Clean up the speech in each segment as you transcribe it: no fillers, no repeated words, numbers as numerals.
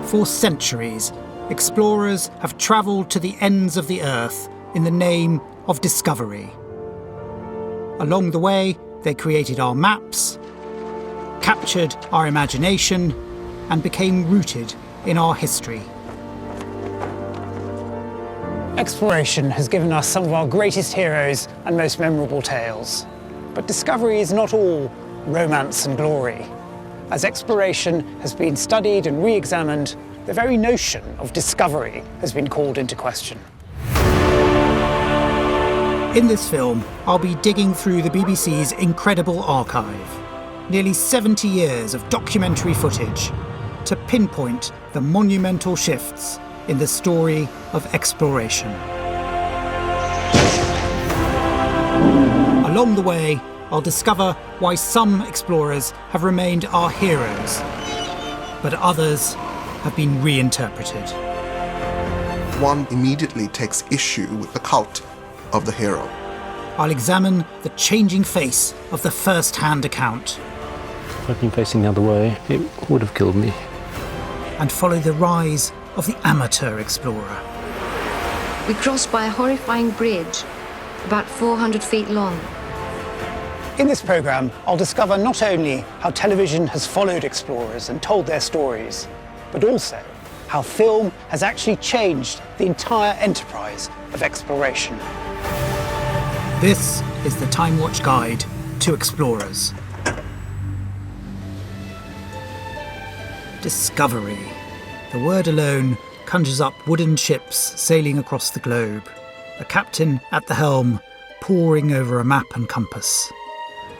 For centuries, explorers have travelled to the ends of the earth in the name of discovery. Along the way, they created our maps, captured our imagination, and became rooted in our history. Exploration has given us some of our greatest heroes and most memorable tales. But discovery is not all romance and glory. As exploration has been studied and re-examined, the very notion of discovery has been called into question. In this film, I'll be digging through the BBC's incredible archive. Nearly 70 years of documentary footage to pinpoint the monumental shifts in the story of exploration. Along the way, I'll discover why some explorers have remained our heroes, but others have been reinterpreted. One immediately takes issue with the cult of the hero. I'll examine the changing face of the first-hand account. If I'd been facing the other way, it would have killed me. And follow the rise of the amateur explorer. We crossed by a horrifying bridge, about 400 feet long. In this programme, I'll discover not only how television has followed explorers and told their stories, but also how film has actually changed the entire enterprise of exploration. This is the Timewatch Guide to Explorers. Discovery. The word alone conjures up wooden ships sailing across the globe, a captain at the helm poring over a map and compass.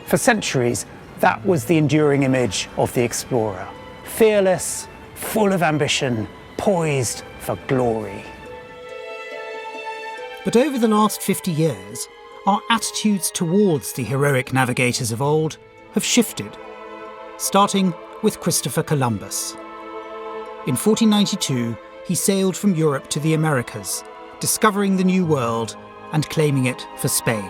For centuries, that was the enduring image of the explorer. Fearless, full of ambition, poised for glory. But over the last 50 years, our attitudes towards the heroic navigators of old have shifted, starting with Christopher Columbus. In 1492, he sailed from Europe to the Americas, discovering the New World and claiming it for Spain.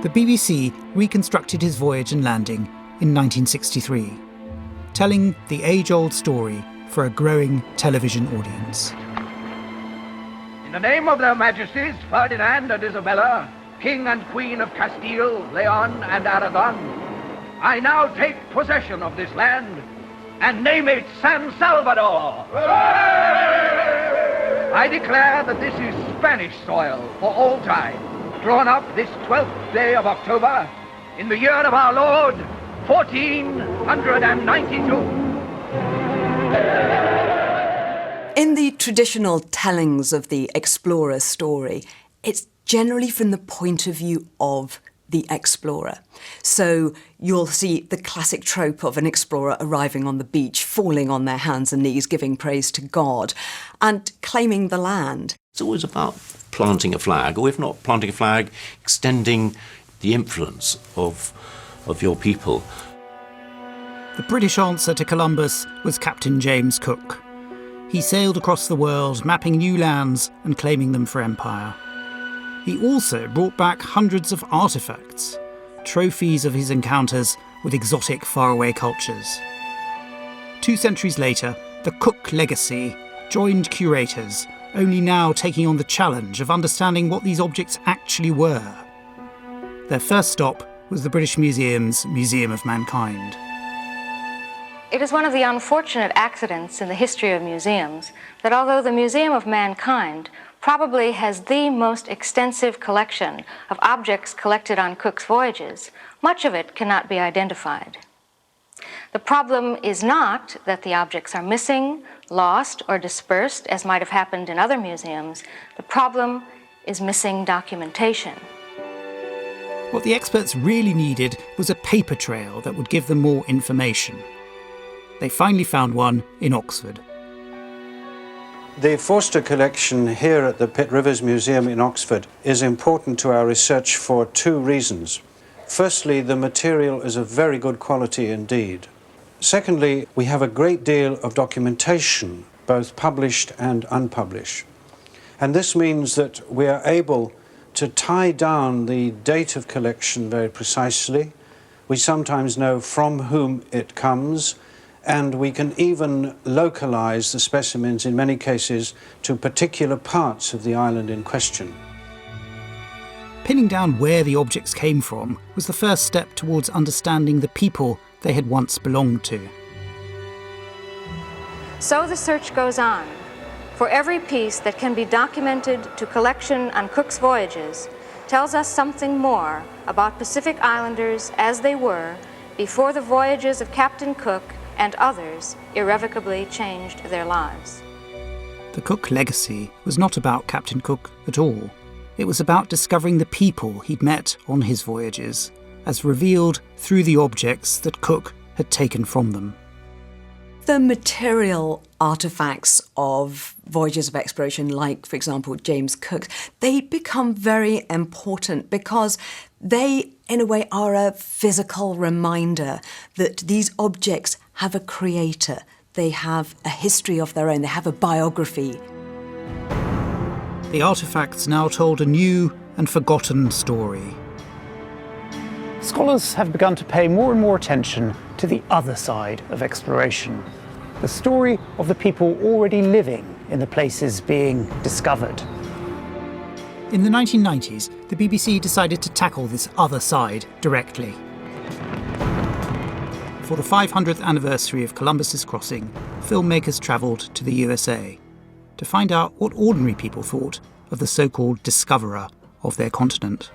The BBC reconstructed his voyage and landing in 1963, telling the age-old story for a growing television audience. In the name of their Majesties, Ferdinand and Isabella, King and Queen of Castile, Leon and Aragon, I now take possession of this land and name it San Salvador. I declare that this is Spanish soil for all time, drawn up this 12th day of October in the year of our Lord, 1492. In the traditional tellings of the explorer story, it's generally from the point of view of the explorer. So you'll see the classic trope of an explorer arriving on the beach, falling on their hands and knees, giving praise to God, and claiming the land. It's always about planting a flag, or if not planting a flag, extending the influence of your people. The British answer to Columbus was Captain James Cook. He sailed across the world, mapping new lands and claiming them for empire. He also brought back hundreds of artefacts, trophies of his encounters with exotic faraway cultures. 2 centuries later, the Cook legacy joined curators, only now taking on the challenge of understanding what these objects actually were. Their first stop was the British Museum's Museum of Mankind. It is one of the unfortunate accidents in the history of museums that although the Museum of Mankind probably has the most extensive collection of objects collected on Cook's voyages, much of it cannot be identified. The problem is not that the objects are missing, lost, or dispersed, as might have happened in other museums. The problem is missing documentation. What the experts really needed was a paper trail that would give them more information. They finally found one in Oxford. The Forster collection here at the Pitt Rivers Museum in Oxford is important to our research for 2 reasons. Firstly, the material is of very good quality indeed. Secondly, we have a great deal of documentation, both published and unpublished. And this means that we are able to tie down the date of collection very precisely. We sometimes know from whom it comes, And we can even localise the specimens in many cases to particular parts of the island in question. Pinning down where the objects came from was the first step towards understanding the people they had once belonged to. So the search goes on. For every piece that can be documented to collection on Cook's voyages tells us something more about Pacific Islanders as they were before the voyages of Captain Cook and others irrevocably changed their lives. The Cook legacy was not about Captain Cook at all. It was about discovering the people he'd met on his voyages, as revealed through the objects that Cook had taken from them. The material artefacts of voyages of exploration, like, for example, James Cook, they become very important because they, in a way, are a physical reminder that these objects have a creator. They have a history of their own. They have a biography. The artefacts now told a new and forgotten story. Scholars have begun to pay more and more attention to the other side of exploration, the story of the people already living in the places being discovered. In the 1990s, the BBC decided to tackle this other side directly. For the 500th anniversary of Columbus's crossing, filmmakers travelled to the USA to find out what ordinary people thought of the so-called discoverer of their continent.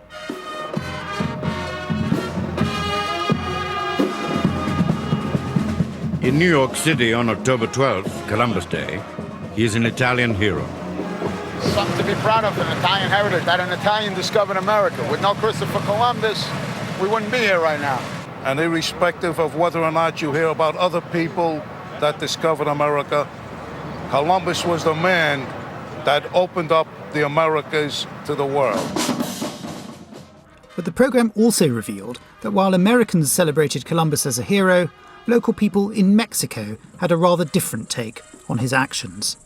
In New York City on October 12th, Columbus Day, he is an Italian hero. Something to be proud of, an Italian heritage, that an Italian discovered America. With no Christopher Columbus, we wouldn't be here right now. And irrespective of whether or not you hear about other people that discovered America, Columbus was the man that opened up the Americas to the world. But the programme also revealed that while Americans celebrated Columbus as a hero, local people in Mexico had a rather different take on his actions.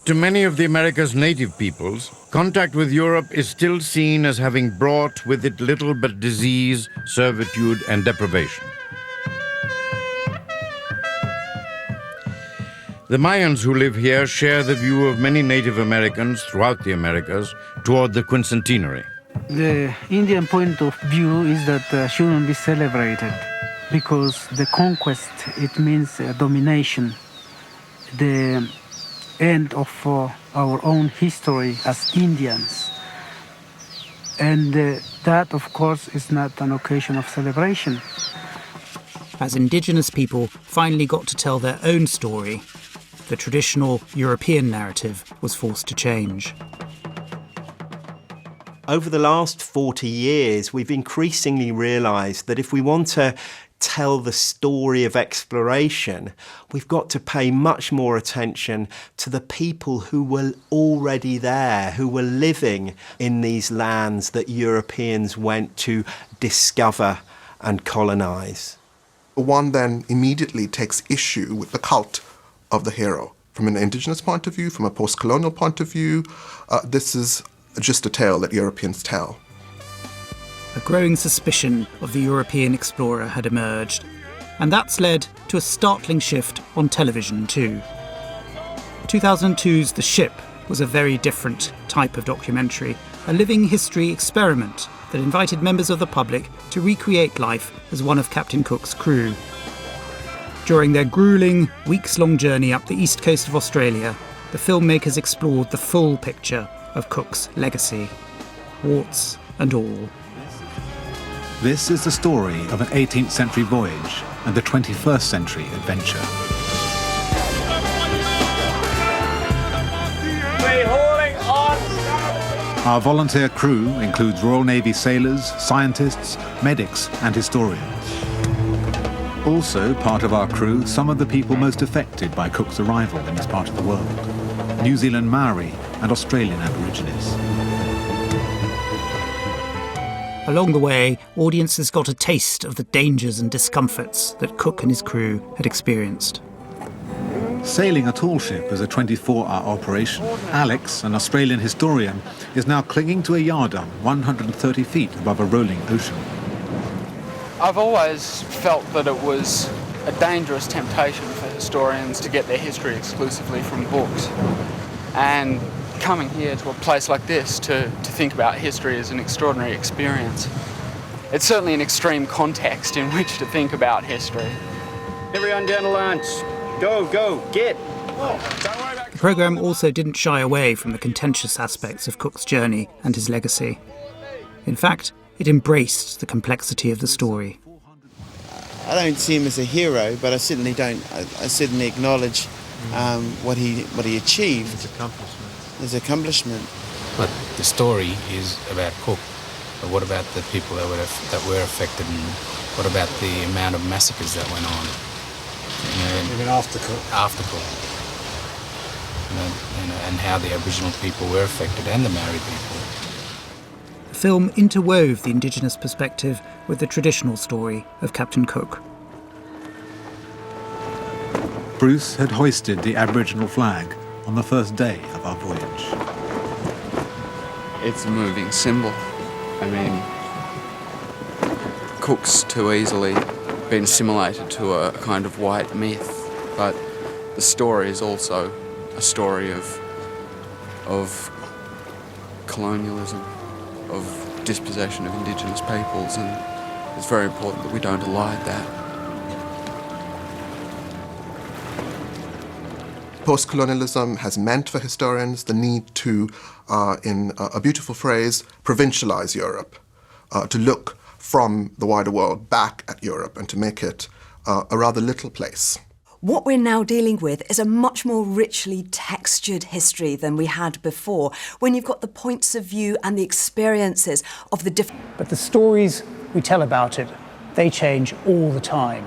To many of the America's native peoples, contact with Europe is still seen as having brought with it little but disease, servitude, and deprivation. The Mayans who live here share the view of many Native Americans throughout the Americas toward the quincentenary. The Indian point of view is that shouldn't be celebrated because the conquest, it means domination, the end of our own history as Indians. And that, of course, is not an occasion of celebration. As indigenous people finally got to tell their own story, the traditional European narrative was forced to change. Over the last 40 years, we've increasingly realised that if we want to tell the story of exploration, we've got to pay much more attention to the people who were already there, who were living in these lands that Europeans went to discover and colonise. One then immediately takes issue with the cult of the hero. From an indigenous point of view, from a post-colonial point of view, this is just a tale that Europeans tell. A growing suspicion of the European explorer had emerged, and that's led to a startling shift on television too. 2002's The Ship was a very different type of documentary, a living history experiment that invited members of the public to recreate life as one of Captain Cook's crew. During their gruelling, weeks-long journey up the east coast of Australia, the filmmakers explored the full picture of Cook's legacy, warts and all. This is the story of an 18th century voyage and the 21st century adventure. Our volunteer crew includes Royal Navy sailors, scientists, medics and historians. Also part of our crew, some of the people most affected by Cook's arrival in this part of the world: New Zealand Maori and Australian Aborigines. Along the way, audiences got a taste of the dangers and discomforts that Cook and his crew had experienced. Sailing a tall ship is a 24-hour operation. Alex, an Australian historian, is now clinging to a yardarm 130 feet above a rolling ocean. I've always felt that it was a dangerous temptation for historians to get their history exclusively from books. And coming here to a place like this to think about history is an extraordinary experience. It's certainly an extreme context in which to think about history. Everyone down the lines. Go, go, get! The programme also didn't shy away from the contentious aspects of Cook's journey and his legacy. In fact, it embraced the complexity of the story. I don't see him as a hero, but I certainly acknowledge what he achieved. His accomplishment. But the story is about Cook. But what about the people that were affected, and what about the amount of massacres that went on? Even after Cook. After Cook. And how the Aboriginal people were affected, and the Maori people. The film interwove the Indigenous perspective with the traditional story of Captain Cook. Bruce had hoisted the Aboriginal flag on the first day of our voyage. It's a moving symbol. I mean, Cook's too easily been assimilated to a kind of white myth, but the story is also a story of colonialism, of dispossession of Indigenous peoples, and it's very important that we don't elide that. Post-colonialism has meant for historians the need to, in a beautiful phrase, provincialize Europe, to look from the wider world back at Europe and to make it a rather little place. What we're now dealing with is a much more richly textured history than we had before, when you've got the points of view and the experiences of the different... But the stories we tell about it, they change all the time.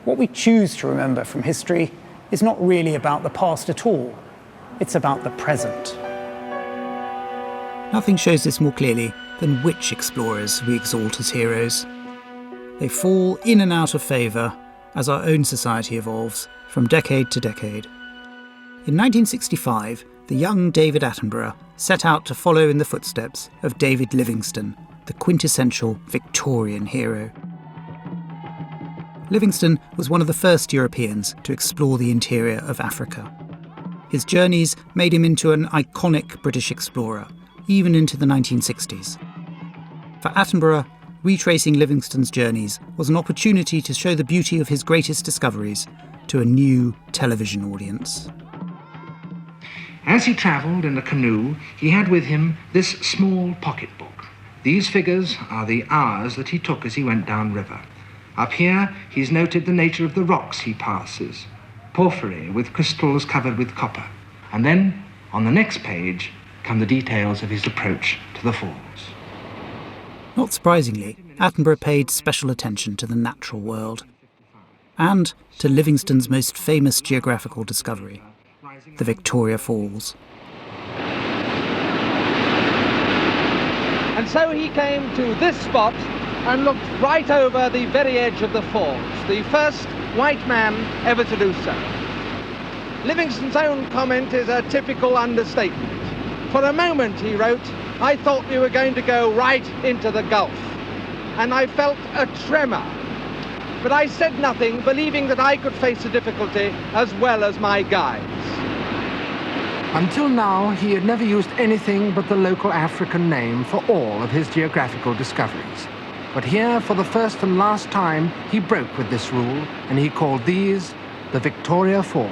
What we choose to remember from history is not really about the past at all. It's about the present. Nothing shows this more clearly than which explorers we exalt as heroes. They fall in and out of favour as our own society evolves from decade to decade. In 1965, the young David Attenborough set out to follow in the footsteps of David Livingstone, the quintessential Victorian hero. Livingstone was one of the first Europeans to explore the interior of Africa. His journeys made him into an iconic British explorer, even into the 1960s. For Attenborough, retracing Livingstone's journeys was an opportunity to show the beauty of his greatest discoveries to a new television audience. As he travelled in the canoe, he had with him this small pocketbook. These figures are the hours that he took as he went downriver. Up here, he's noted the nature of the rocks he passes, porphyry with crystals covered with copper. And then, on the next page, come the details of his approach to the falls. Not surprisingly, Attenborough paid special attention to the natural world and to Livingstone's most famous geographical discovery, the Victoria Falls. And so he came to this spot and looked right over the very edge of the falls, the first white man ever to do so. Livingstone's own comment is a typical understatement. For a moment, he wrote, I thought we were going to go right into the Gulf, and I felt a tremor. But I said nothing, believing that I could face the difficulty as well as my guides. Until now, he had never used anything but the local African name for all of his geographical discoveries. But here, for the first and last time, he broke with this rule, and he called these the Victoria Falls.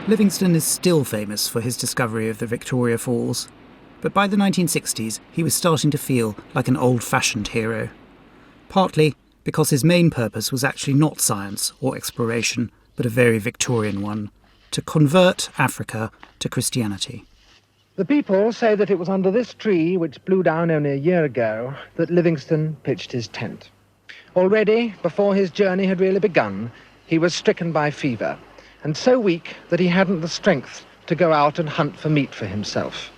Livingstone is still famous for his discovery of the Victoria Falls, but by the 1960s he was starting to feel like an old-fashioned hero. Partly because his main purpose was actually not science or exploration, but a very Victorian one, to convert Africa to Christianity. The people say that it was under this tree, which blew down only a year ago, that Livingstone pitched his tent. Already, before his journey had really begun, he was stricken by fever, and so weak that he hadn't the strength to go out and hunt for meat for himself.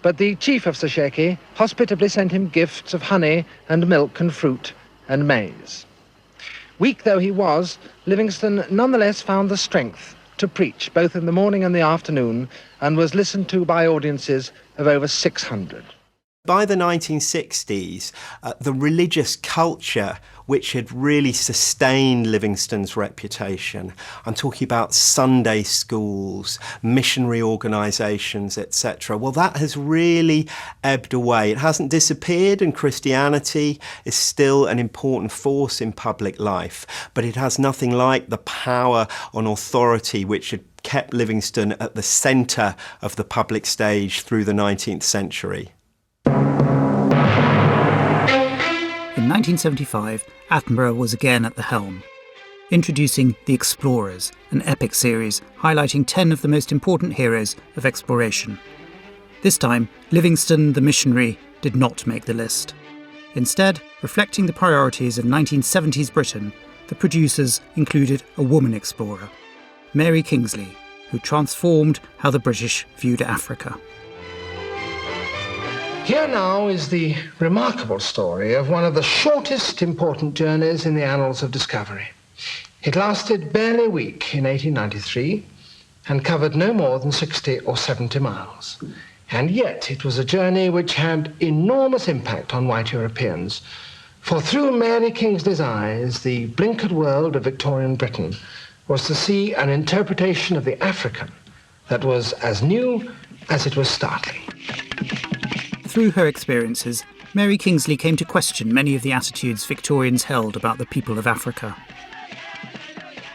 But the chief of Sesheke hospitably sent him gifts of honey and milk and fruit and maize. Weak though he was, Livingstone nonetheless found the strength to preach both in the morning and the afternoon, and was listened to by audiences of over 600. by the 1960s, the religious culture which had really sustained Livingstone's reputation, I'm talking about Sunday schools, missionary organisations, etc. Well, that has really ebbed away. It hasn't disappeared, and Christianity is still an important force in public life, but it has nothing like the power and authority which had kept Livingstone at the centre of the public stage through the 19th century. In 1975, Attenborough was again at the helm, introducing The Explorers, an epic series highlighting 10 of the most important heroes of exploration. This time, Livingstone the missionary did not make the list. Instead, reflecting the priorities of 1970s Britain, the producers included a woman explorer, Mary Kingsley, who transformed how the British viewed Africa. Here now is the remarkable story of one of the shortest important journeys in the annals of discovery. It lasted barely a week in 1893 and covered no more than 60 or 70 miles. And yet it was a journey which had enormous impact on white Europeans. For through Mary Kingsley's eyes, the blinkered world of Victorian Britain was to see an interpretation of the African that was as new as it was startling. Through her experiences, Mary Kingsley came to question many of the attitudes Victorians held about the people of Africa.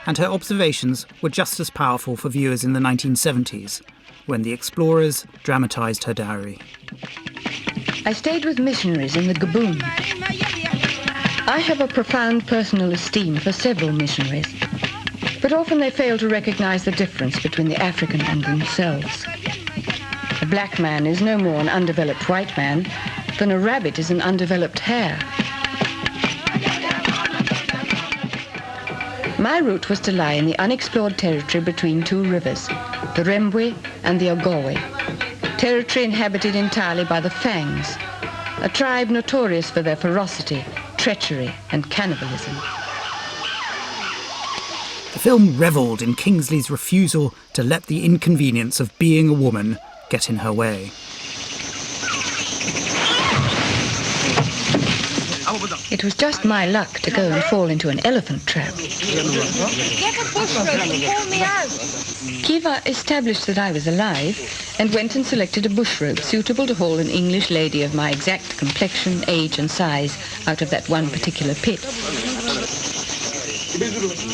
And her observations were just as powerful for viewers in the 1970s, when the explorers dramatised her diary. I stayed with missionaries in the Gaboon. I have a profound personal esteem for several missionaries, but often they fail to recognise the difference between the African and themselves. A black man is no more an undeveloped white man than a rabbit is an undeveloped hare. My route was to lie in the unexplored territory between two rivers, the Rembwe and the Ogowe, territory inhabited entirely by the Fangs, a tribe notorious for their ferocity, treachery and cannibalism. The film revelled in Kingsley's refusal to let the inconvenience of being a woman get in her way. It was just my luck to go and fall into an elephant trap. Kiva established that I was alive and went and selected a bush rope suitable to haul an English lady of my exact complexion, age and size out of that one particular pit.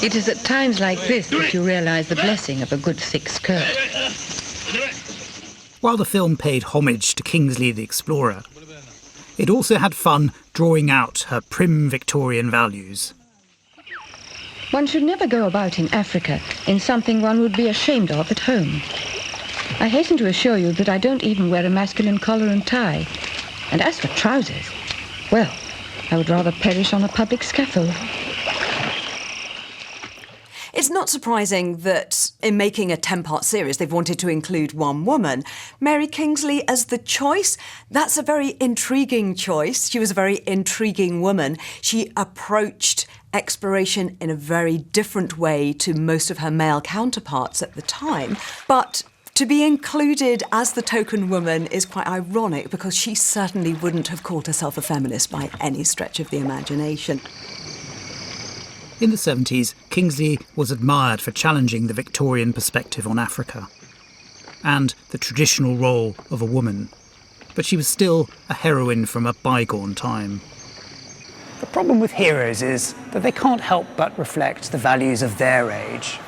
It is at times like this that you realise the blessing of a good thick skirt. While the film paid homage to Kingsley the Explorer, it also had fun drawing out her prim Victorian values. One should never go about in Africa in something one would be ashamed of at home. I hasten to assure you that I don't even wear a masculine collar and tie. And as for trousers, well, I would rather perish on a public scaffold. It's not surprising that in making a 10-part series they've wanted to include one woman. Mary Kingsley as the choice, that's a very intriguing choice. She was a very intriguing woman. She approached exploration in a very different way to most of her male counterparts at the time. But to be included as the token woman is quite ironic because she certainly wouldn't have called herself a feminist by any stretch of the imagination. In the 70s, Kingsley was admired for challenging the Victorian perspective on Africa and the traditional role of a woman. But she was still a heroine from a bygone time. The problem with heroes is that they can't help but reflect the values of their age.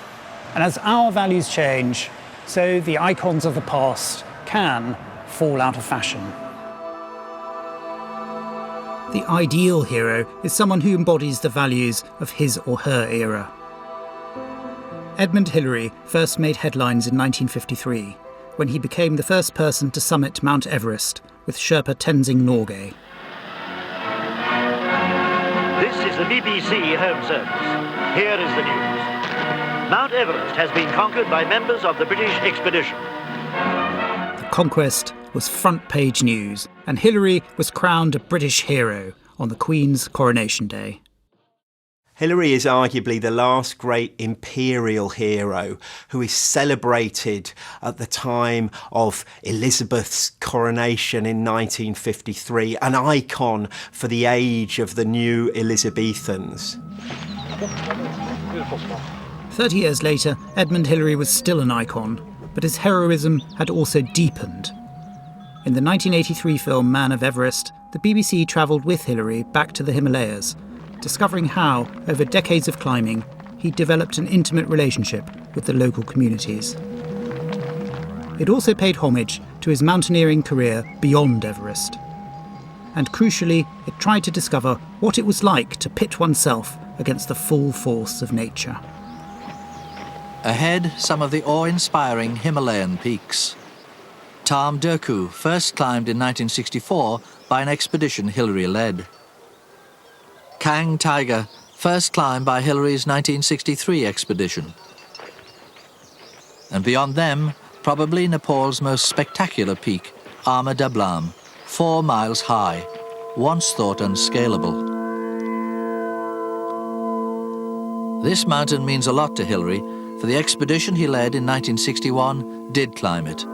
And as our values change, so the icons of the past can fall out of fashion. The ideal hero is someone who embodies the values of his or her era. Edmund Hillary first made headlines in 1953, when he became the first person to summit Mount Everest with Sherpa Tenzing Norgay. This is the BBC Home Service. Here is the news. Mount Everest has been conquered by members of the British expedition. The Conquest was front-page news, and Hillary was crowned a British hero on the Queen's coronation day. Hilary is arguably the last great imperial hero who is celebrated at the time of Elizabeth's coronation in 1953, an icon for the age of the new Elizabethans. 30 years later, Edmund Hillary was still an icon, but his heroism had also deepened. In the 1983 film Man of Everest, the BBC travelled with Hillary back to the Himalayas, discovering how, over decades of climbing, he developed an intimate relationship with the local communities. It also paid homage to his mountaineering career beyond Everest. And crucially, it tried to discover what it was like to pit oneself against the full force of nature. Ahead, some of the awe-inspiring Himalayan peaks. Tam Durku first climbed in 1964 by an expedition Hillary led. Kang Tiger, first climbed by Hillary's 1963 expedition. And beyond them, probably Nepal's most spectacular peak, Ama Dablam, 4 miles high, once thought unscalable. This mountain means a lot to Hillary, for the expedition he led in 1961 did climb it.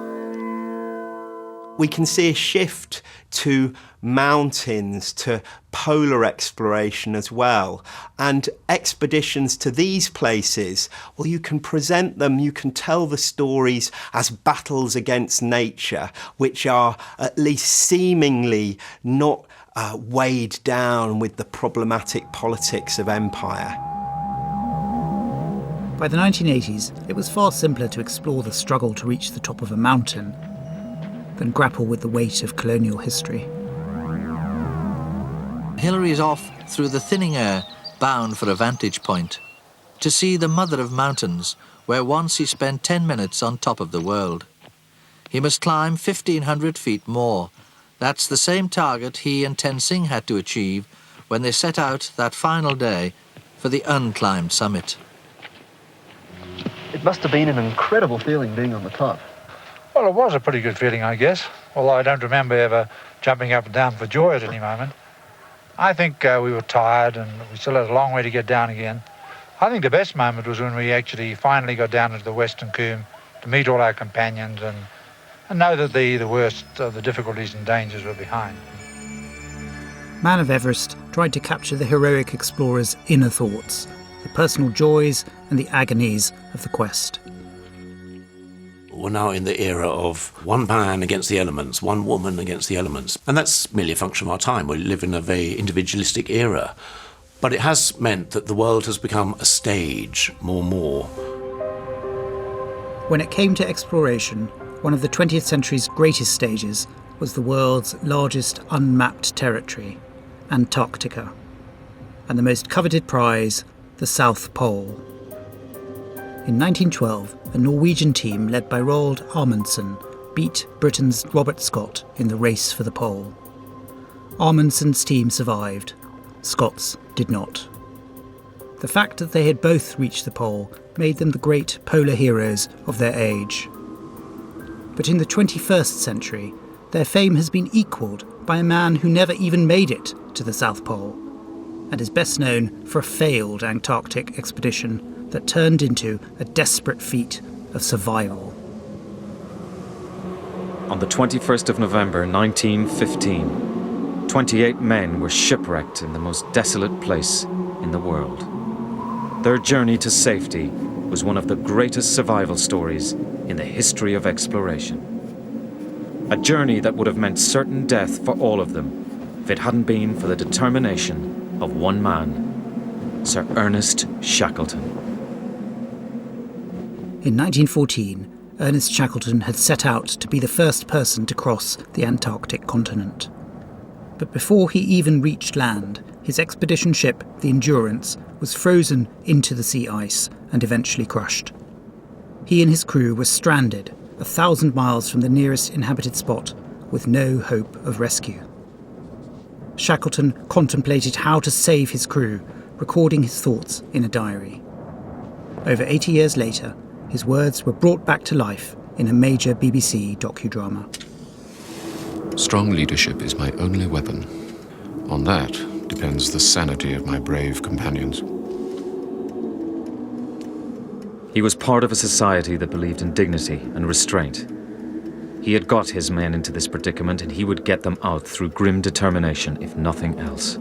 We can see a shift to mountains, to polar exploration as well. And expeditions to these places, well, you can present them, you can tell the stories as battles against nature, which are at least seemingly not weighed down with the problematic politics of empire. By the 1980s, it was far simpler to explore the struggle to reach the top of a mountain than grapple with the weight of colonial history. Hillary is off through the thinning air, bound for a vantage point, to see the mother of mountains, where once he spent 10 minutes on top of the world. He must climb 1,500 feet more. That's the same target he and Tenzing had to achieve when they set out that final day for the unclimbed summit. It must have been an incredible feeling being on the top. Well, it was a pretty good feeling, I guess, although I don't remember ever jumping up and down for joy at any moment. I think we were tired and we still had a long way to get down again. I think the best moment was when we actually finally got down into the Western Combe to meet all our companions and know that the worst of the difficulties and dangers were behind. Man of Everest tried to capture the heroic explorer's inner thoughts, the personal joys and the agonies of the quest. We're now in the era of one man against the elements, one woman against the elements. And that's merely a function of our time. We live in a very individualistic era. But it has meant that the world has become a stage, more and more. When it came to exploration, one of the 20th century's greatest stages was the world's largest unmapped territory, Antarctica, and the most coveted prize, the South Pole. In 1912, a Norwegian team led by Roald Amundsen beat Britain's Robert Scott in the race for the pole. Amundsen's team survived. Scott's did not. The fact that they had both reached the pole made them the great polar heroes of their age. But in the 21st century, their fame has been equalled by a man who never even made it to the South Pole, and is best known for a failed Antarctic expedition that turned into a desperate feat of survival. On the 21st of November 1915, 28 men were shipwrecked in the most desolate place in the world. Their journey to safety was one of the greatest survival stories in the history of exploration. A journey that would have meant certain death for all of them if it hadn't been for the determination of one man, Sir Ernest Shackleton. In 1914, Ernest Shackleton had set out to be the first person to cross the Antarctic continent. But before he even reached land, his expedition ship, the Endurance, was frozen into the sea ice and eventually crushed. He and his crew were stranded 1,000 miles from the nearest inhabited spot with no hope of rescue. Shackleton contemplated how to save his crew, recording his thoughts in a diary. Over 80 years later, his words were brought back to life in a major BBC docudrama. Strong leadership is my only weapon. On that depends the sanity of my brave companions. He was part of a society that believed in dignity and restraint. He had got his men into this predicament, and he would get them out through grim determination, if nothing else.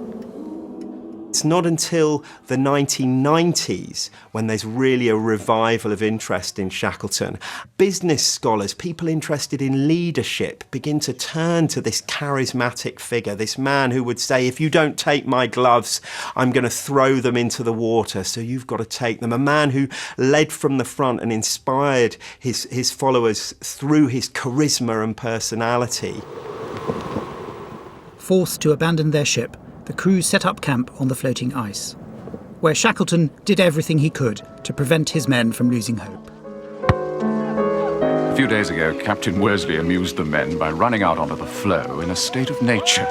It's not until the 1990s when there's really a revival of interest in Shackleton. Business scholars, people interested in leadership, begin to turn to this charismatic figure, this man who would say, if you don't take my gloves, I'm going to throw them into the water, so you've got to take them. A man who led from the front and inspired his followers through his charisma and personality. Forced to abandon their ship, the crew set up camp on the floating ice, where Shackleton did everything he could to prevent his men from losing hope. A few days ago, Captain Worsley amused the men by running out onto the floe in a state of nature.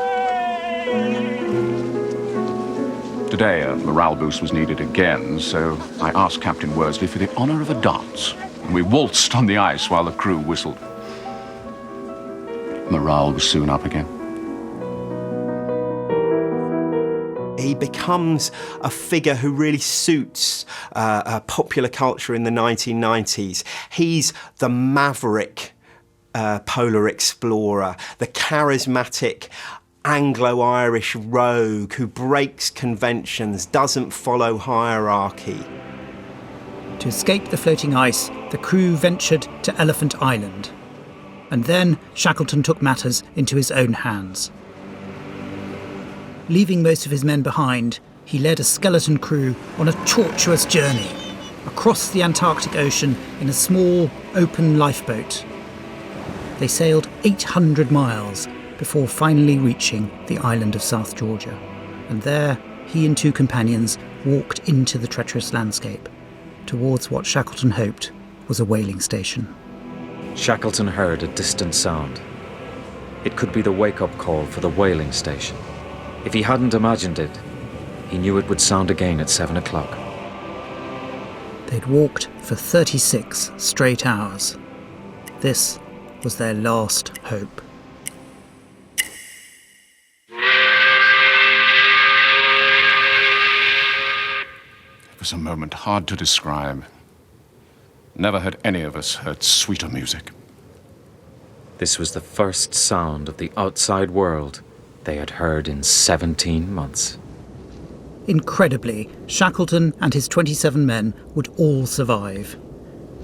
Today, a morale boost was needed again, so I asked Captain Worsley for the honour of a dance, and we waltzed on the ice while the crew whistled. Morale was soon up again. He becomes a figure who really suits popular culture in the 1990s. He's the maverick polar explorer, the charismatic Anglo-Irish rogue who breaks conventions, doesn't follow hierarchy. To escape the floating ice, the crew ventured to Elephant Island. And then Shackleton took matters into his own hands. Leaving most of his men behind, he led a skeleton crew on a tortuous journey across the Antarctic Ocean in a small, open lifeboat. They sailed 800 miles before finally reaching the island of South Georgia. And there, he and two companions walked into the treacherous landscape, towards what Shackleton hoped was a whaling station. Shackleton heard a distant sound. It could be the wake-up call for the whaling station. If he hadn't imagined it, he knew it would sound again at 7 o'clock. They'd walked for 36 straight hours. This was their last hope. It was a moment hard to describe. Never had any of us heard sweeter music. This was the first sound of the outside world they had heard in 17 months. Incredibly, Shackleton and his 27 men would all survive.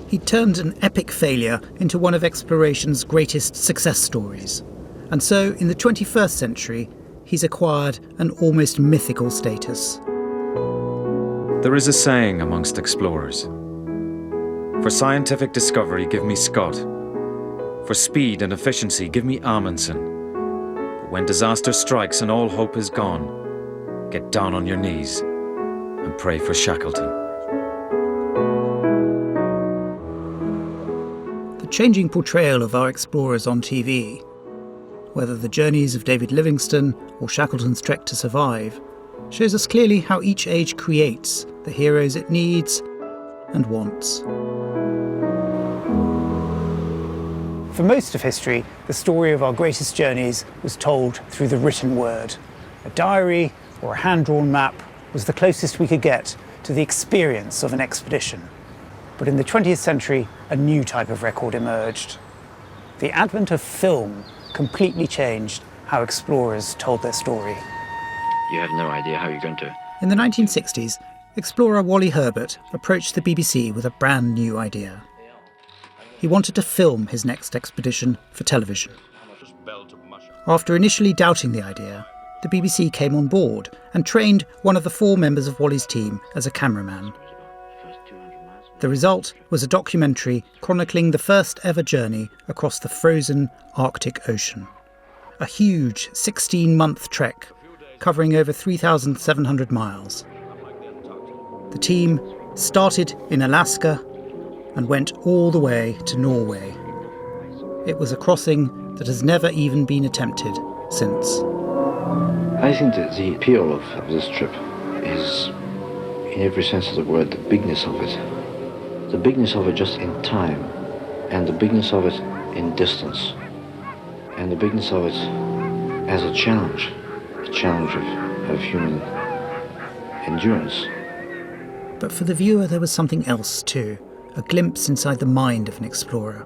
He turned an epic failure into one of exploration's greatest success stories. And so, in the 21st century, he's acquired an almost mythical status. There is a saying amongst explorers. For scientific discovery, give me Scott. For speed and efficiency, give me Amundsen. When disaster strikes and all hope is gone, get down on your knees and pray for Shackleton. The changing portrayal of our explorers on TV, whether the journeys of David Livingstone or Shackleton's trek to survive, shows us clearly how each age creates the heroes it needs and wants. For most of history, the story of our greatest journeys was told through the written word. A diary or a hand-drawn map was the closest we could get to the experience of an expedition. But in the 20th century, a new type of record emerged. The advent of film completely changed how explorers told their story. You have no idea how you're going to... In the 1960s, explorer Wally Herbert approached the BBC with a brand new idea. He wanted to film his next expedition for television. After initially doubting the idea, the BBC came on board and trained one of the 4 members of Wally's team as a cameraman. The result was a documentary chronicling the first ever journey across the frozen Arctic Ocean. A huge 16-month trek covering over 3,700 miles. The team started in Alaska and went all the way to Norway. It was a crossing that has never even been attempted since. I think that the appeal of this trip is, in every sense of the word, the bigness of it. The bigness of it just in time, and the bigness of it in distance, and the bigness of it as a challenge of human endurance. But for the viewer there was something else too. a glimpse inside the mind of an explorer,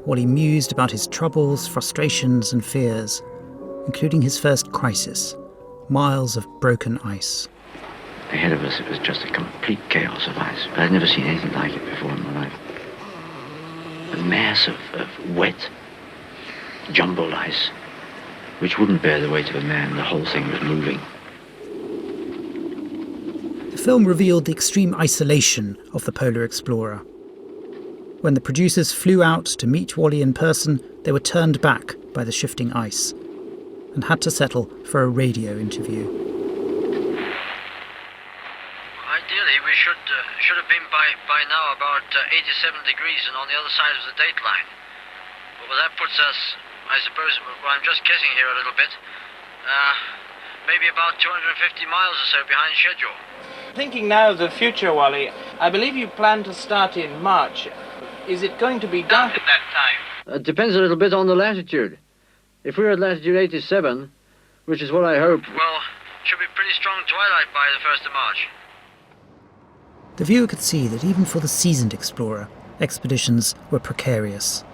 while he mused about his troubles, frustrations and fears, including his first crisis, miles of broken ice. Ahead of us, it was just a complete chaos of ice. I'd never seen anything like it before in my life. A mass of wet, jumbled ice, which wouldn't bear the weight of a man. The whole thing was moving. The film revealed the extreme isolation of the polar explorer. When the producers flew out to meet Wally in person, they were turned back by the shifting ice and had to settle for a radio interview. Ideally, we should have been by now about 87 degrees and on the other side of the date line. But that puts us, I suppose, well, I'm just guessing here a little bit, maybe about 250 miles or so behind schedule. Thinking now of the future, Wally, I believe you plan to start in March. Is it going to be dark at that time? It depends a little bit on the latitude. If we're at latitude 87, which is what I hope... Well, should be pretty strong twilight by the 1st of March. The viewer could see that even for the seasoned explorer, expeditions were precarious.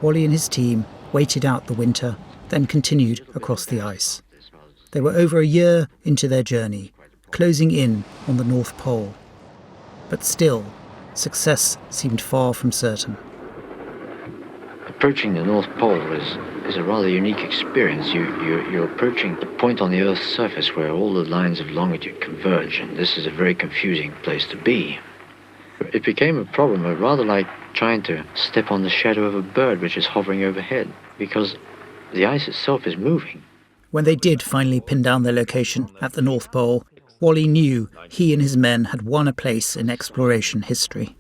Wally and his team waited out the winter, then continued across the ice. They were over a year into their journey, closing in on the North Pole. But still, success seemed far from certain. Approaching the North Pole is a rather unique experience. You're approaching the point on the Earth's surface where all the lines of longitude converge, and this is a very confusing place to be. It became a problem, rather like trying to step on the shadow of a bird which is hovering overhead, because the ice itself is moving. When they did finally pin down their location at the North Pole, Wally knew he and his men had won a place in exploration history.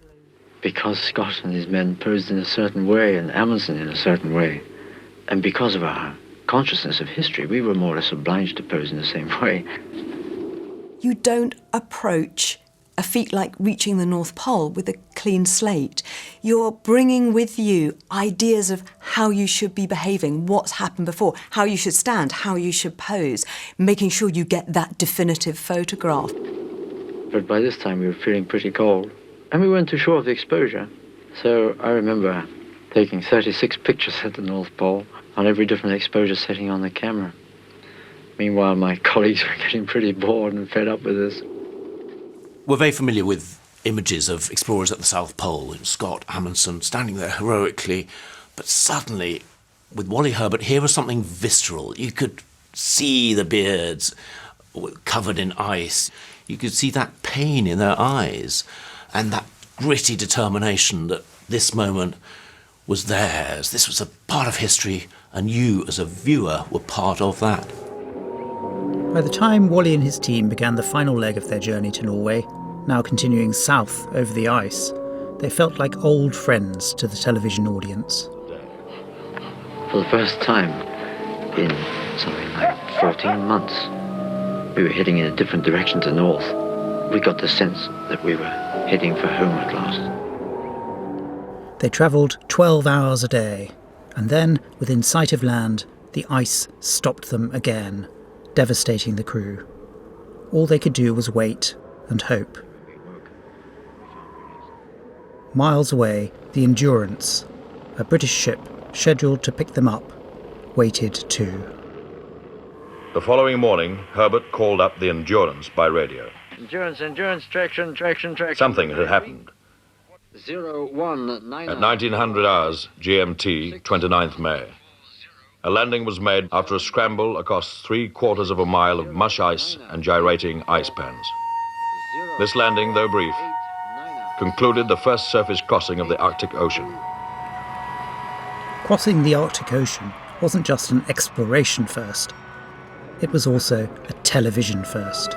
Because Scott and his men posed in a certain way, and Amundsen in a certain way, and because of our consciousness of history, we were more or less obliged to pose in the same way. You don't approach a feat like reaching the North Pole with a clean slate. You're bringing with you ideas of how you should be behaving, what's happened before, how you should stand, how you should pose, making sure you get that definitive photograph. But by this time we were feeling pretty cold, and we weren't too sure of the exposure. So I remember taking 36 pictures at the North Pole on every different exposure setting on the camera. Meanwhile, my colleagues were getting pretty bored and fed up with this. We're very familiar with images of explorers at the South Pole, and Scott, Amundsen, standing there heroically. But suddenly, with Wally Herbert, here was something visceral. You could see the beards covered in ice. You could see that pain in their eyes and that gritty determination that this moment was theirs. This was a part of history, and you, as a viewer, were part of that. By the time Wally and his team began the final leg of their journey to Norway, now continuing south over the ice, they felt like old friends to the television audience. For the first time in something like 14 months, we were heading in a different direction to north. We got the sense that we were heading for home at last. They travelled 12 hours a day, and then, within sight of land, the ice stopped them again, devastating the crew. All they could do was wait and hope. Miles away, the Endurance, a British ship scheduled to pick them up, waited too. The following morning, Herbert called up the Endurance by radio. Endurance, traction. Something had happened. 0199. At 1900 hours, GMT, 29th May. A landing was made after a scramble across 3/4 of a mile of mush ice and gyrating ice pans. This landing, though brief, concluded the first surface crossing of the Arctic Ocean. Crossing the Arctic Ocean wasn't just an exploration first. It was also a television first.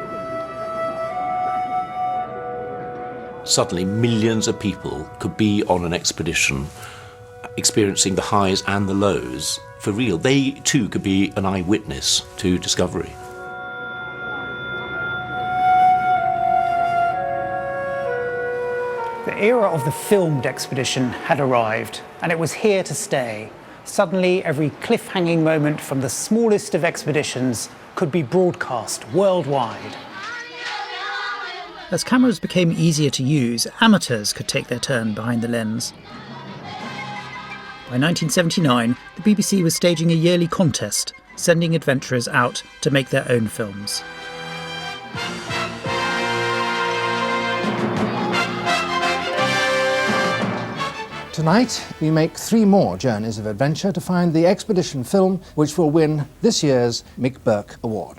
Suddenly, millions of people could be on an expedition, experiencing the highs and the lows for real. They, too, could be an eyewitness to discovery. The era of the filmed expedition had arrived, and it was here to stay. Suddenly, every cliffhanging moment from the smallest of expeditions could be broadcast worldwide. As cameras became easier to use, amateurs could take their turn behind the lens. By 1979, the BBC was staging a yearly contest, sending adventurers out to make their own films. Tonight, we make 3 more journeys of adventure to find the expedition film which will win this year's Mick Burke Award.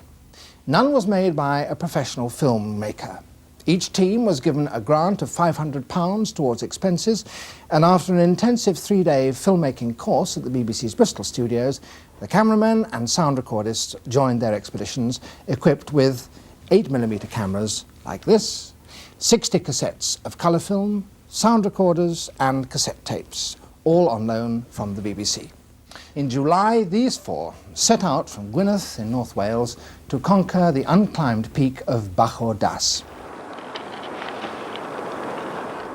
None was made by a professional filmmaker. Each team was given a grant of £500 towards expenses, and after an intensive 3-day filmmaking course at the BBC's Bristol studios, the cameramen and sound recordists joined their expeditions equipped with 8mm cameras like this, 60 cassettes of colour film, sound recorders and cassette tapes, all on loan from the BBC. In July, these 4 set out from Gwynedd in North Wales to conquer the unclimbed peak of Bachor Das.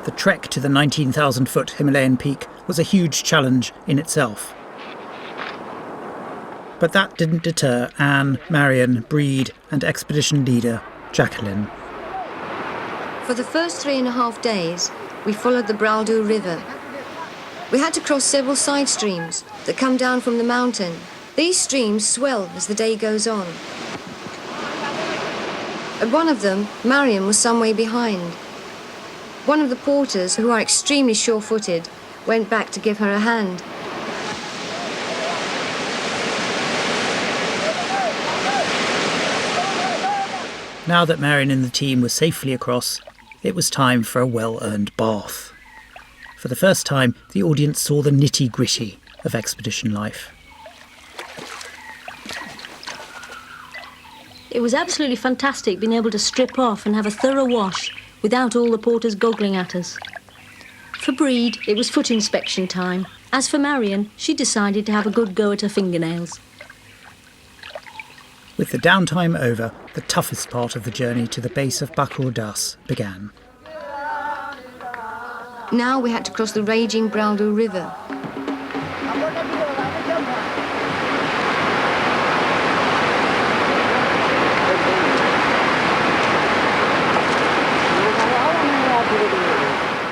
The trek to the 19,000-foot Himalayan peak was a huge challenge in itself. But that didn't deter Anne, Marion, Breed and expedition leader Jacqueline. For the first 3.5 days, we followed the Braldu River. We had to cross several side streams that come down from the mountain. These streams swell as the day goes on. At one of them, Marion was some way behind. One of the porters, who are extremely sure-footed, went back to give her a hand. Now that Marion and the team were safely across, it was time for a well-earned bath. For the first time, the audience saw the nitty-gritty of expedition life. It was absolutely fantastic being able to strip off and have a thorough wash without all the porters goggling at us. For Breed, it was foot inspection time. As for Marion, she decided to have a good go at her fingernails. With the downtime over, the toughest part of the journey to the base of Bachor Das began. Now we had to cross the raging Braldu River.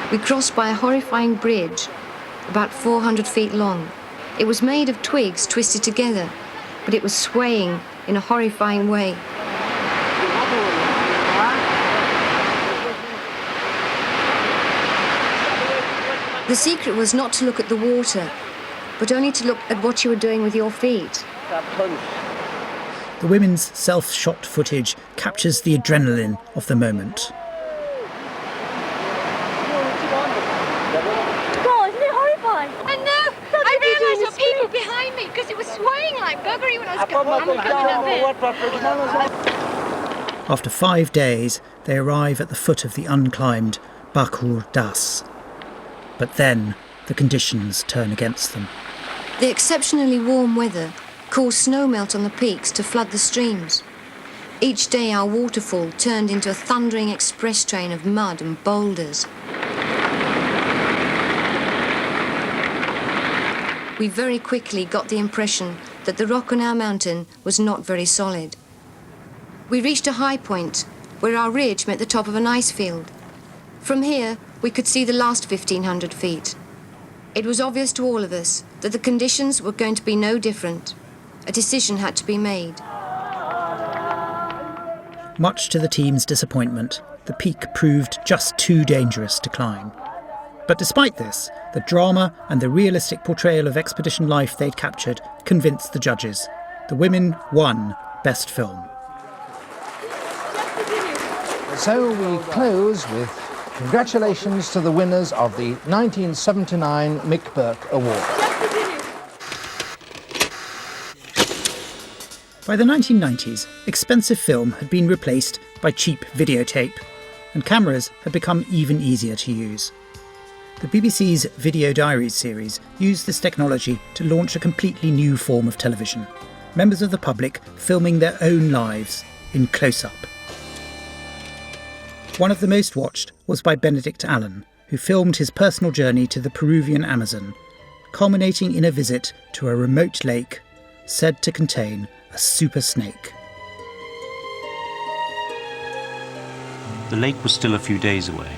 We crossed by a horrifying bridge, about 400 feet long. It was made of twigs twisted together, but it was swaying in a horrifying way. The secret was not to look at the water, but only to look at what you were doing with your feet. The women's self-shot footage captures the adrenaline of the moment. God, isn't it horrifying? I know! I realised there were people behind me because it was swaying like buggery when I was coming up. After 5 days, they arrive at the foot of the unclimbed Bachor Das. But then, the conditions turn against them. The exceptionally warm weather caused snowmelt on the peaks to flood the streams. Each day our waterfall turned into a thundering express train of mud and boulders. We very quickly got the impression that the rock on our mountain was not very solid. We reached a high point where our ridge met the top of an ice field. From here, we could see the last 1,500 feet. It was obvious to all of us that the conditions were going to be no different. A decision had to be made. Much to the team's disappointment, the peak proved just too dangerous to climb. But despite this, the drama and the realistic portrayal of expedition life they'd captured convinced the judges. The women won Best Film. So we close with congratulations to the winners of the 1979 Mick Burke Award. By the 1990s, expensive film had been replaced by cheap videotape, and cameras had become even easier to use. The BBC's Video Diaries series used this technology to launch a completely new form of television, members of the public filming their own lives in close-up. One of the most watched was by Benedict Allen, who filmed his personal journey to the Peruvian Amazon, culminating in a visit to a remote lake said to contain a super snake. The lake was still a few days away.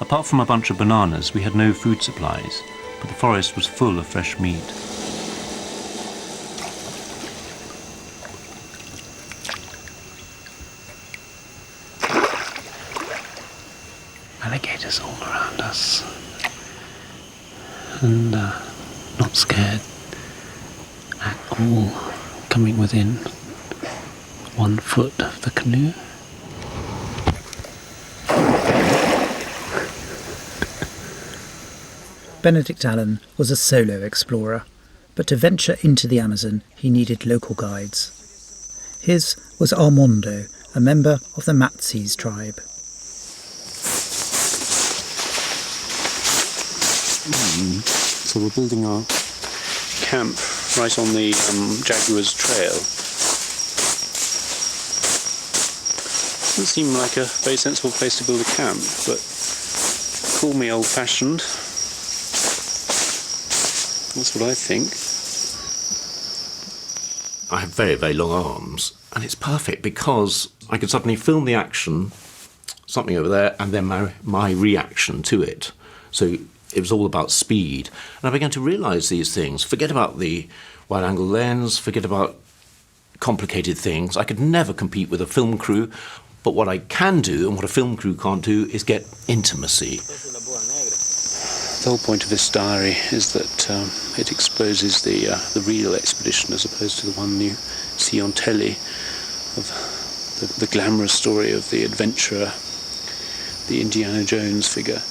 Apart from a bunch of bananas, we had no food supplies, but the forest was full of fresh meat. Alligators all around us, and not scared at all, coming within 1 foot of the canoe. Benedict Allen was a solo explorer, but to venture into the Amazon he needed local guides. His was Armando, a member of the Matses tribe. So we're building our camp right on the Jaguars Trail. Doesn't seem like a very sensible place to build a camp, but call me old-fashioned. That's what I think. I have very, very long arms, and it's perfect because I could suddenly film the action, something over there, and then my reaction to it. So it was all about speed. And I began to realise these things. Forget about the wide-angle lens, forget about complicated things. I could never compete with a film crew, but what I can do, and what a film crew can't do, is get intimacy. The whole point of this diary is that it exposes the real expedition as opposed to the one you see on telly, of the glamorous story of the adventurer, the Indiana Jones figure.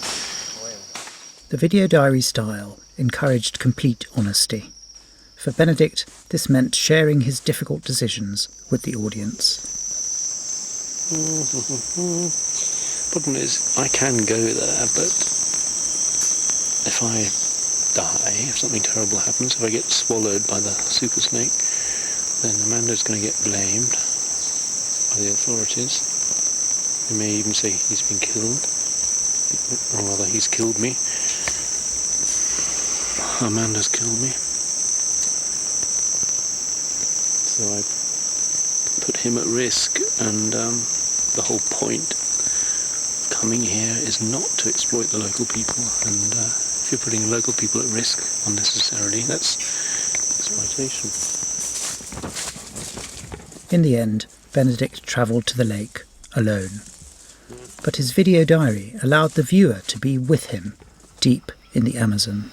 The video diary style encouraged complete honesty. For Benedict, this meant sharing his difficult decisions with the audience. Problem is, I can go there, but if I die, if something terrible happens, if I get swallowed by the super snake, then Amanda's going to get blamed by the authorities. They may even say he's been killed, or rather he's killed me. Amanda's killed me. So I put him at risk, and the whole point of coming here is not to exploit the local people, and if you're putting local people at risk unnecessarily, that's exploitation. In the end, Benedict travelled to the lake alone. But his video diary allowed the viewer to be with him, deep in the Amazon.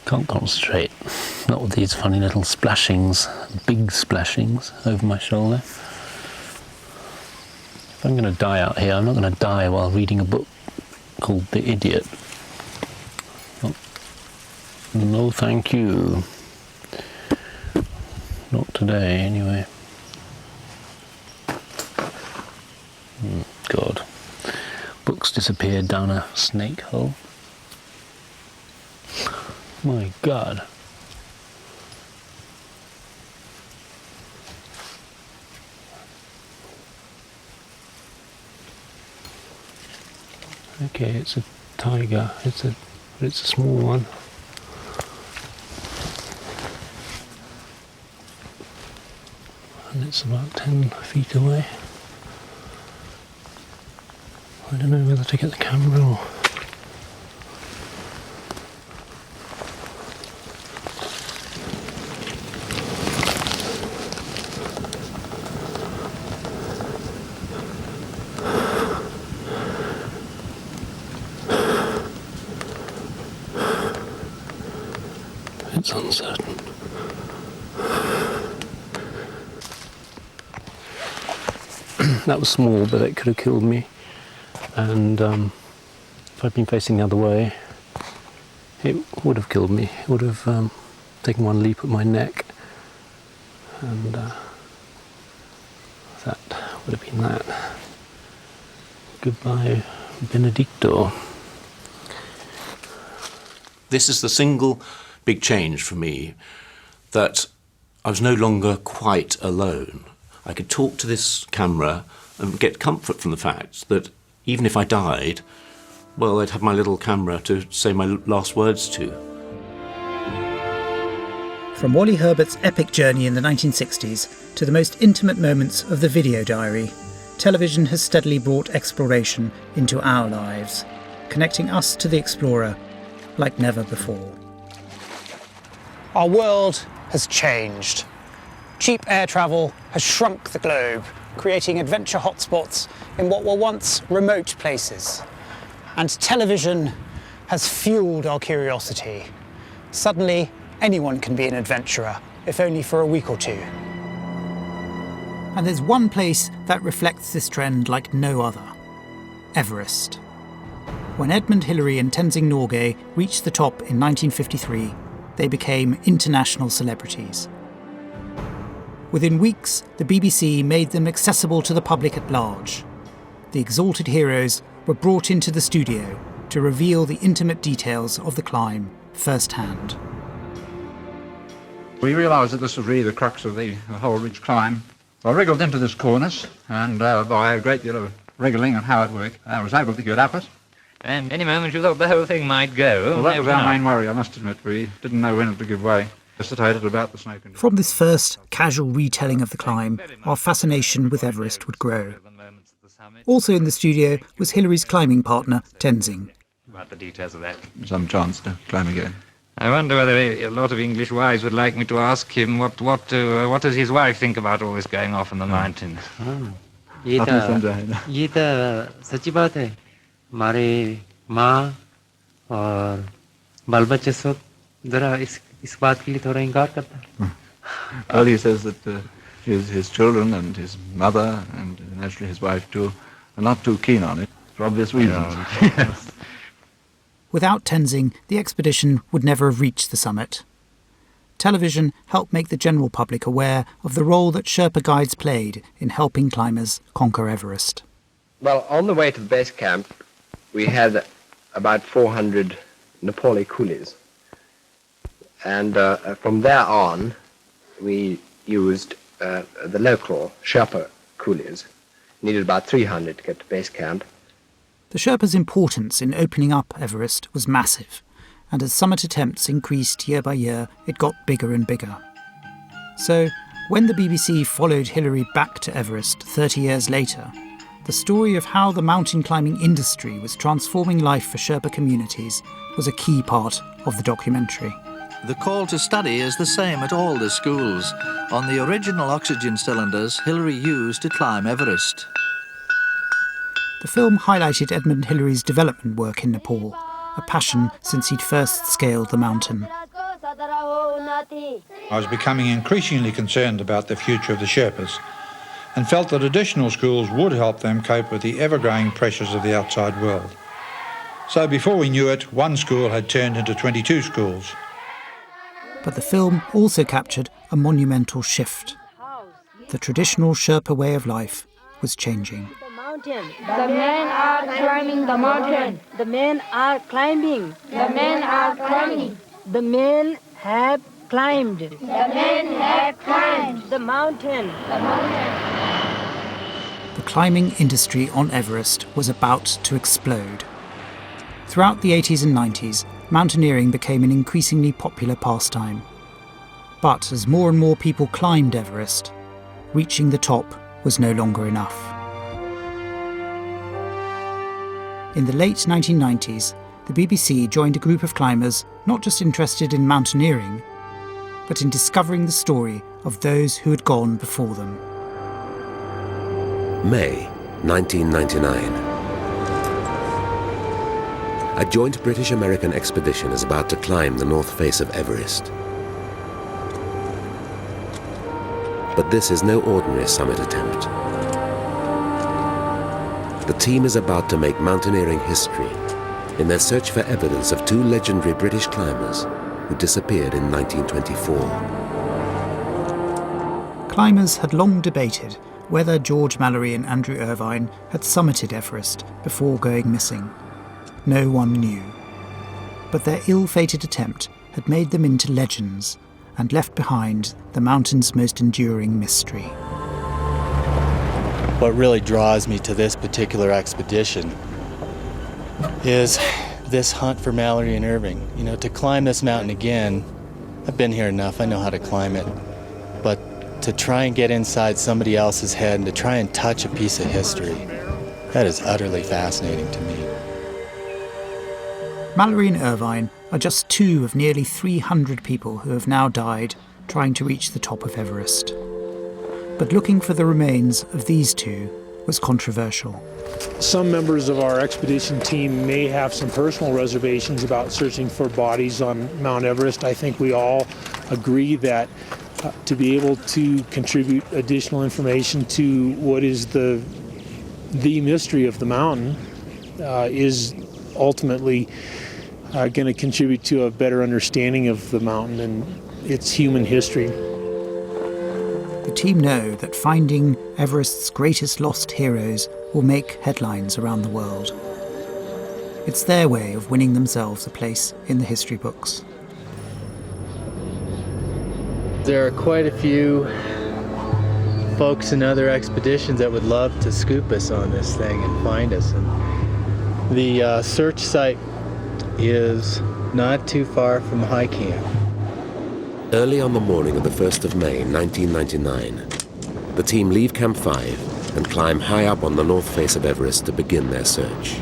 Can't concentrate, not with these funny little splashings, big splashings over my shoulder. If I'm going to die out here, I'm not going to die while reading a book called The Idiot. No, thank you. Not today, anyway. God. Books disappeared down a snake hole. My God. Okay, it's a tiger. It's a small one. And it's about 10 feet away. I don't know whether to get the camera or... It's uncertain. That was small, but it could have killed me. And if I'd been facing the other way, it would have killed me. It would have taken one leap at my neck. And that would have been that. Goodbye, Benedicto. This is the single big change for me, that I was no longer quite alone. I could talk to this camera and get comfort from the fact that even if I died, well, I'd have my little camera to say my last words to. From Wally Herbert's epic journey in the 1960s to the most intimate moments of the video diary, television has steadily brought exploration into our lives, connecting us to the explorer like never before. Our world has changed. Cheap air travel has shrunk the globe, creating adventure hotspots in what were once remote places. And television has fueled our curiosity. Suddenly, anyone can be an adventurer, if only for a week or two. And there's one place that reflects this trend like no other: Everest. When Edmund Hillary and Tenzing Norgay reached the top in 1953, they became international celebrities. Within weeks, the BBC made them accessible to the public at large. The exalted heroes were brought into the studio to reveal the intimate details of the climb firsthand. We realised that this was really the crux of the whole ridge climb. So I wriggled into this cornice, and by a great deal of wriggling and how it worked, I was able to get up it. And any moment you thought the whole thing might go. Well, that was our main worry, I must admit. We didn't know when it would give way. Hesitated about the snake. From this first casual retelling of the climb, our fascination with Everest would grow. Also in the studio was Hillary's climbing partner, Tenzing. About the details of that. Some chance to climb again. I wonder whether a lot of English wives would like me to ask him what does his wife think about all this going off in the mountains. ये तो सच्ची बात है हमारे माँ और बाल बच्चे सब जरा इस बात के लिए थोड़ा इनकार करता है. Well, he says that his children and his mother and naturally his wife too are not too keen on it for obvious reasons. Yes. Without Tenzing, the expedition would never have reached the summit. Television helped make the general public aware of the role that Sherpa guides played in helping climbers conquer Everest. Well, on the way to the base camp, we had about 400 Nepali coolies. And from there on, we used the local Sherpa coolies. Needed about 300 to get to base camp. The Sherpa's importance in opening up Everest was massive, and as summit attempts increased year by year, it got bigger and bigger. So, when the BBC followed Hillary back to Everest 30 years later, the story of how the mountain climbing industry was transforming life for Sherpa communities was a key part of the documentary. The call to study is the same at all the schools. On the original oxygen cylinders Hillary used to climb Everest. The film highlighted Edmund Hillary's development work in Nepal, a passion since he'd first scaled the mountain. I was becoming increasingly concerned about the future of the Sherpas and felt that additional schools would help them cope with the ever-growing pressures of the outside world. So before we knew it, one school had turned into 22 schools. But the film also captured a monumental shift. The traditional Sherpa way of life was changing. The men are climbing the mountain. The men are climbing. The men are climbing. The men have climbed. The men have climbed the mountain. The mountain. The climbing industry on Everest was about to explode. Throughout the 80s and 90s, mountaineering became an increasingly popular pastime. But as more and more people climbed Everest, reaching the top was no longer enough. In the late 1990s, the BBC joined a group of climbers not just interested in mountaineering, but in discovering the story of those who had gone before them. May 1999. A joint British-American expedition is about to climb the north face of Everest. But this is no ordinary summit attempt. The team is about to make mountaineering history in their search for evidence of two legendary British climbers who disappeared in 1924. Climbers had long debated whether George Mallory and Andrew Irvine had summited Everest before going missing. No one knew. But their ill-fated attempt had made them into legends and left behind the mountain's most enduring mystery. What really draws me to this particular expedition is this hunt for Mallory and Irving. To climb this mountain again, I've been here enough, I know how to climb it. But to try and get inside somebody else's head and to try and touch a piece of history, that is utterly fascinating to me. Mallory and Irvine are just two of nearly 300 people who have now died trying to reach the top of Everest. But looking for the remains of these two was controversial. Some members of our expedition team may have some personal reservations about searching for bodies on Mount Everest. I think we all agree that to be able to contribute additional information to what is the mystery of the mountain is ultimately going to contribute to a better understanding of the mountain and its human history. The team know that finding Everest's greatest lost heroes will make headlines around the world. It's their way of winning themselves a place in the history books. There are quite a few folks in other expeditions that would love to scoop us on this thing and find us. And the search site is not too far from high camp. Early on the morning of the 1st of May 1999, the team leave Camp 5 and climb high up on the north face of Everest to begin their search.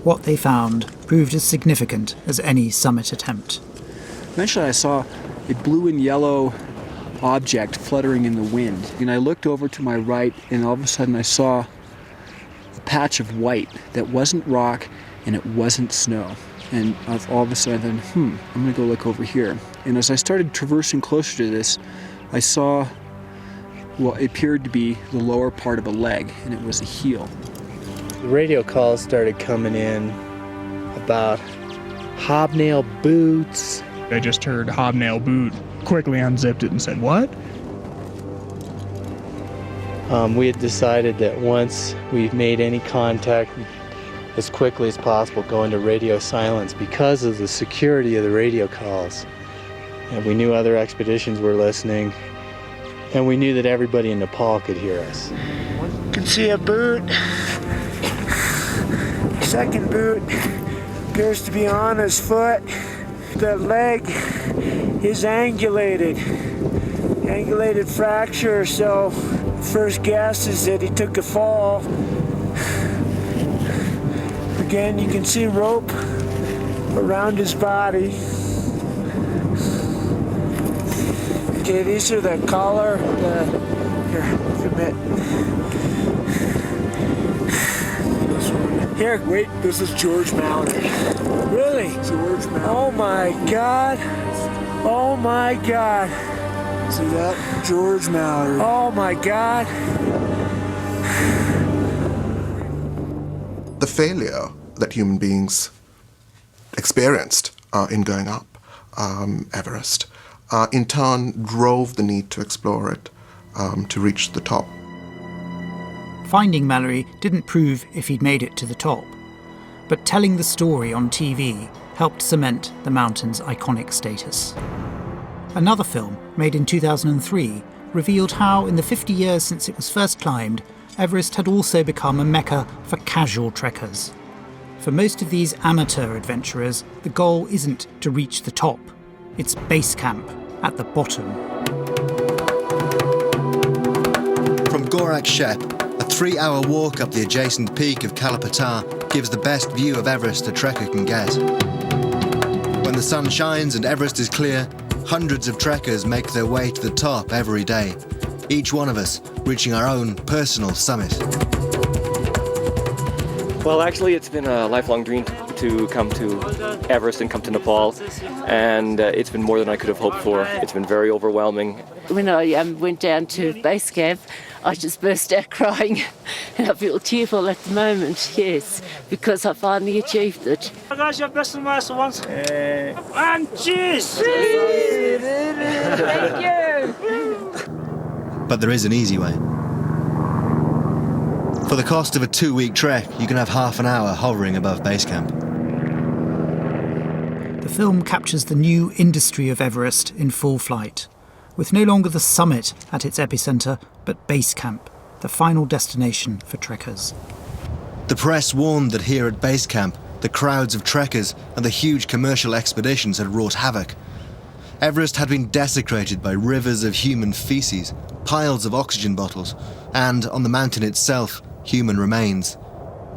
What they found proved as significant as any summit attempt. Eventually I saw a blue and yellow object fluttering in the wind. And I looked over to my right, and all of a sudden I saw a patch of white that wasn't rock and it wasn't snow. And all of a sudden, I'm gonna go look over here. And as I started traversing closer to this, I saw what appeared to be the lower part of a leg, and it was a heel. The radio calls started coming in about hobnail boots. I just heard hobnail boot, quickly unzipped it and said, "What?" We had decided that once we made any contact, as quickly as possible go into radio silence because of the security of the radio calls. And we knew other expeditions were listening, and we knew that everybody in Nepal could hear us. You can see a boot. Second boot appears to be on his foot. The leg is angulated fracture, so first guess is that he took a fall. Again, you can see rope around his body. Okay, these are the collar. Here, commit. Here, wait, this is George Mallory. Really? George Mallory. Oh my God. Oh my God. See that? George Mallory. Oh my God. The failure that human beings experienced in going up Everest in turn drove the need to explore it, to reach the top. Finding Mallory didn't prove if he'd made it to the top, but telling the story on TV helped cement the mountain's iconic status. Another film, made in 2003, revealed how, in the 50 years since it was first climbed, Everest had also become a mecca for casual trekkers. For most of these amateur adventurers, the goal isn't to reach the top, it's base camp at the bottom. From Gorak Shep, a 3-hour walk up the adjacent peak of Kalapatar gives the best view of Everest a trekker can get. When the sun shines and Everest is clear, hundreds of trekkers make their way to the top every day, each one of us reaching our own personal summit. Well, actually, it's been a lifelong dream to come to Everest and come to Nepal, and it's been more than I could have hoped for. It's been very overwhelming. When I went down to base camp, I just burst out crying, and I feel tearful at the moment, yes, because I finally achieved it. Guys, your best and last once. And cheers! Thank you! But there is an easy way. For the cost of a 2-week trek, you can have half an hour hovering above base camp. The film captures the new industry of Everest in full flight, with no longer the summit at its epicentre, but base camp, the final destination for trekkers. The press warned that here at base camp, the crowds of trekkers and the huge commercial expeditions had wrought havoc. Everest had been desecrated by rivers of human feces, piles of oxygen bottles, and, on the mountain itself, human remains.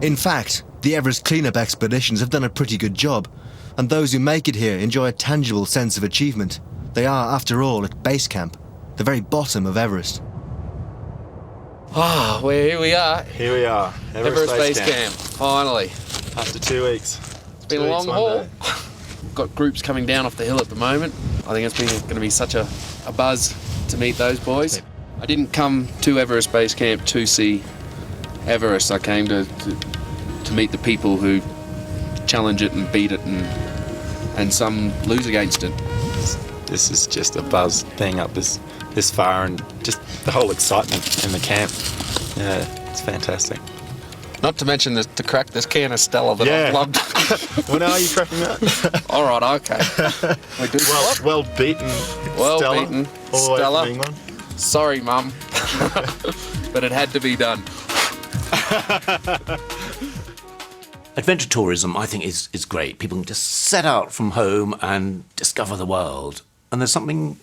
In fact, the Everest cleanup expeditions have done a pretty good job, and those who make it here enjoy a tangible sense of achievement. They are, after all, at base camp, the very bottom of Everest. Ah, well, here we are. Here we are. Everest Base Camp, finally. After 2 weeks. It's been a long haul. Got groups coming down off the hill at the moment. I think it's going to be such a buzz to meet those boys. I didn't come to Everest Base Camp to see Everest. I came to meet the people who challenge it and beat it and some lose against it. This is just a buzz being up this far, and just the whole excitement in the camp. Yeah, it's fantastic. Not to mention to crack this can of Stella that I've loved. When are you cracking that? All right, okay. We do well beaten. Well Stella, beaten. all the Stella. way from England. Sorry, Mum. But it had to be done. Adventure tourism, I think, is great. People can just set out from home and discover the world. And there's something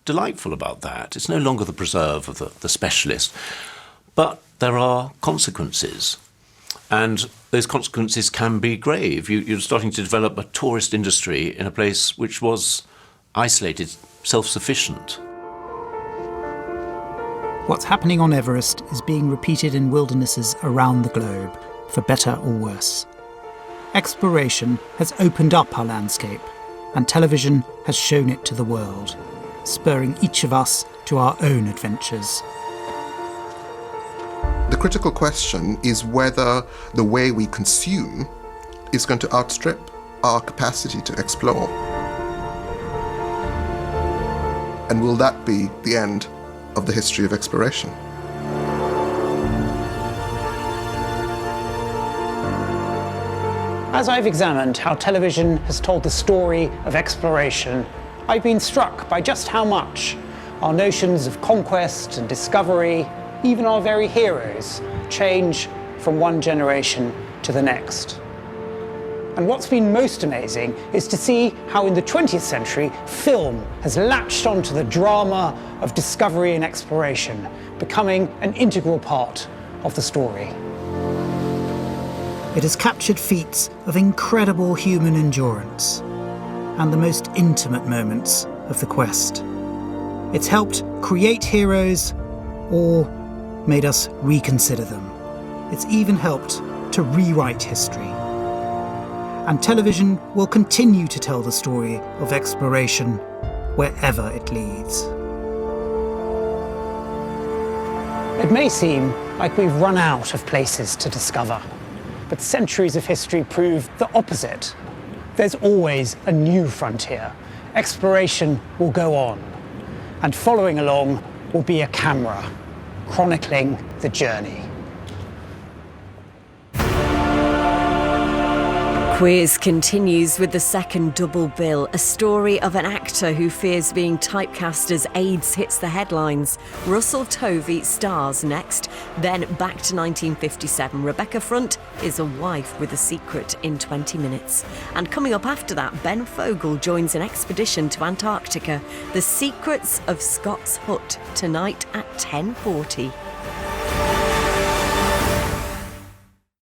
delightful about that. It's no longer the preserve of the specialist. But there are consequences. And those consequences can be grave. You're starting to develop a tourist industry in a place which was isolated, self-sufficient. What's happening on Everest is being repeated in wildernesses around the globe, for better or worse. Exploration has opened up our landscape, and television has shown it to the world, spurring each of us to our own adventures. The critical question is whether the way we consume is going to outstrip our capacity to explore. And will that be the end of the history of exploration? As I've examined how television has told the story of exploration, I've been struck by just how much our notions of conquest and discovery, even our very heroes, change from one generation to the next. And what's been most amazing is to see how in the 20th century, film has latched onto the drama of discovery and exploration, becoming an integral part of the story. It has captured feats of incredible human endurance and the most intimate moments of the quest. It's helped create heroes or made us reconsider them. It's even helped to rewrite history. And television will continue to tell the story of exploration wherever it leads. It may seem like we've run out of places to discover, but centuries of history prove the opposite. There's always a new frontier. Exploration will go on, and following along will be a camera, chronicling the journey. Quiz continues with the second double bill, a story of an actor who fears being typecast as AIDS hits the headlines. Russell Tovey stars next. Then back to 1957. Rebecca Front is a wife with a secret in 20 minutes. And coming up after that, Ben Fogle joins an expedition to Antarctica. The Secrets of Scott's Hut, tonight at 10:40.